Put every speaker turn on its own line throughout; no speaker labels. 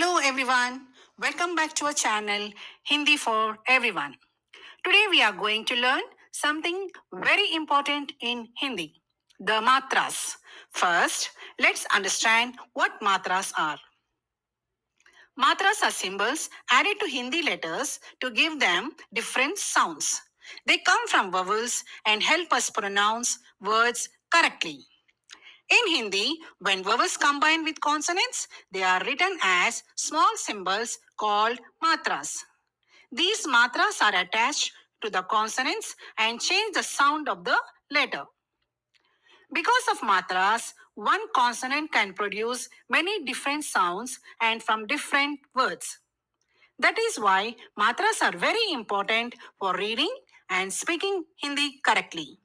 Hello everyone. Welcome back to our channel Hindi for Everyone. Today we are going to learn something very important in Hindi, the matras. First, let's understand what matras are. Matras are symbols added to Hindi letters to give them different sounds. They come from vowels and help us pronounce words correctly. In Hindi, when vowels combine with consonants, they are written as small symbols called matras. These matras are attached to the consonants and change the sound of the letter. Because of matras, one consonant can produce many different sounds and from different words. That is why matras are very important for reading and speaking Hindi correctly.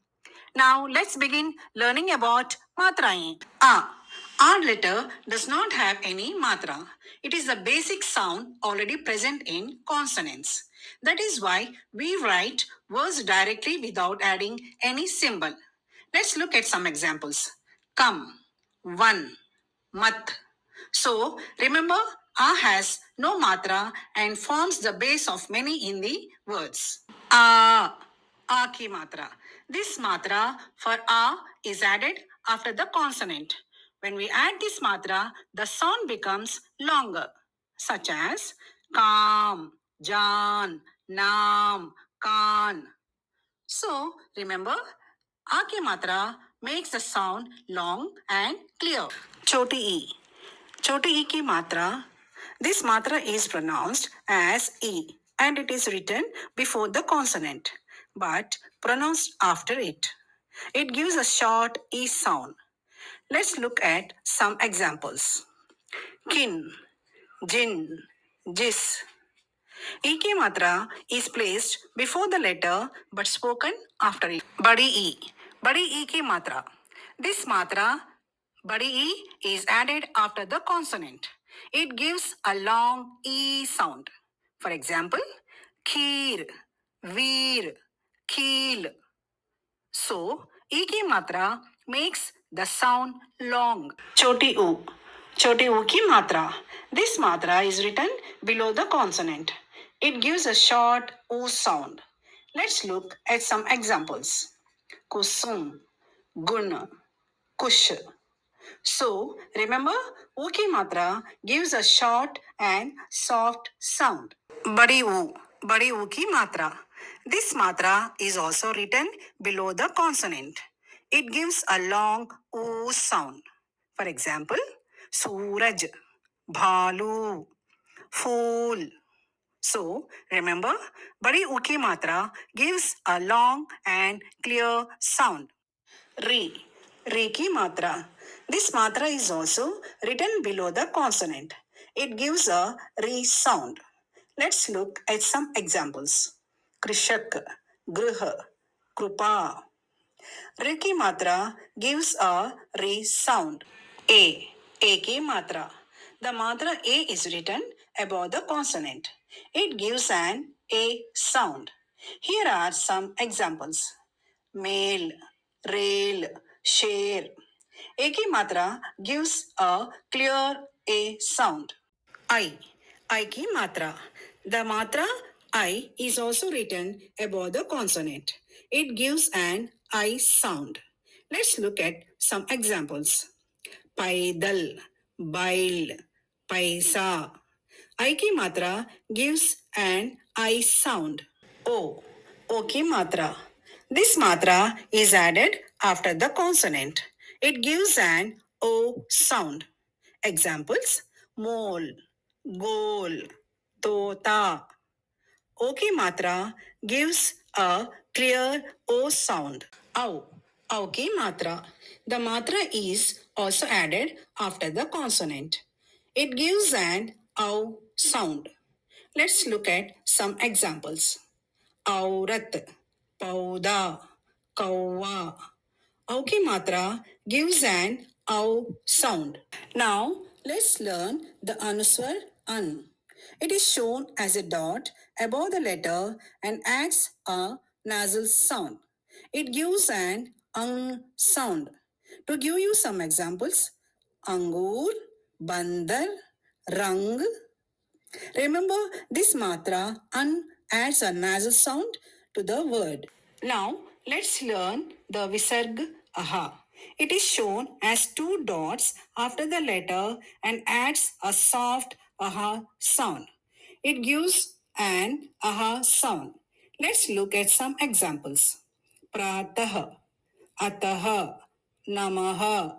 Now let's begin learning about matraएं. R letter does not have any matra. It is a basic sound already present in consonants. That is why we write words directly without adding any symbol. Let's look at some examples. Come, one, mat. So remember, A has no matra and forms the base of many Hindi words. A ki matra. This matra for A is added after the consonant. When we add this matra, the sound becomes longer, such as kam, jan, nam, kan. So remember, A ki matra makes the sound long and clear. Choti E. Choti E ki matra. This matra is pronounced as E and it is written before the consonant but pronounced after it. It gives a short E sound. Let's look at some examples. Kin, jin, jis. E ki matra is placed before the letter but spoken after it. Badi E. Badi E ki matra. This matra, Badi E, is added after the consonant. It gives a long E sound. For example, kheer, veer, kheel. So, E ki matra makes the sound long. Choti U. Choti U ki matra. This matra is written below the consonant. It gives a short U sound. Let's look at some examples. Kusum, gun, kush. So, remember, U ki matra gives a short and soft sound. Badi U ki matra. This matra is also written below the consonant. It gives a long U sound. For example, Suraj, Bhalu, Fool. So, remember, Badi U ki matra gives a long and clear sound. Re ki matra. This matra is also written below the consonant. It gives a re sound. Let's look at some examples. Krishak, Grih, Krupa. Re ki matra gives a re sound. A ki matra. The matra A is written above the consonant. It gives an A sound. Here are some examples. Male, rail, share. A ki matra gives a clear A sound. I ki matra. The matra I is also written above the consonant. It gives an I sound. Let's look at some examples. Paidal, bail, paisa. I ki matra gives an I sound. O ki matra. This matra is added after the consonant. It gives an O sound. Examples: mole, goal, tota. O ki matra gives a clear O sound. Au ki matra. The matra is also added after the consonant. It gives an Au sound. Let's look at some examples. Aurat, pauda, kauwa. Au ki matra gives an Au sound. Now, let's learn the anuswar an. It is shown as a dot above the letter and adds a nasal sound. It gives an ang sound. To give you some examples, angur, bandar, rang, Remember, this matra adds a nasal sound to the word. Now, let's learn the visarg aha. It is shown as two dots after the letter and adds a soft aha sound. It gives an aha sound. Let's look at some examples. Pratah, Ataha, Namaha.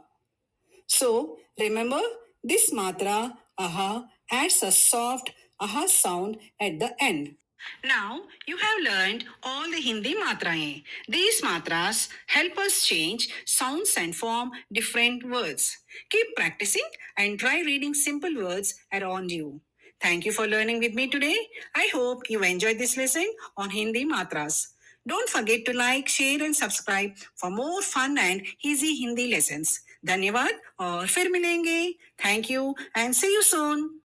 So remember, this matra aha adds a soft aha sound at the end. Now you have learned all the Hindi matraएं. These matras help us change sounds and form different words. Keep practicing and try reading simple words around you. Thank you for learning with me today. I hope you enjoyed this lesson on Hindi matras. Don't forget to like, share and subscribe for more fun and easy Hindi lessons. धन्यवाद और फिर मिलेंगे. Thank you and see you soon.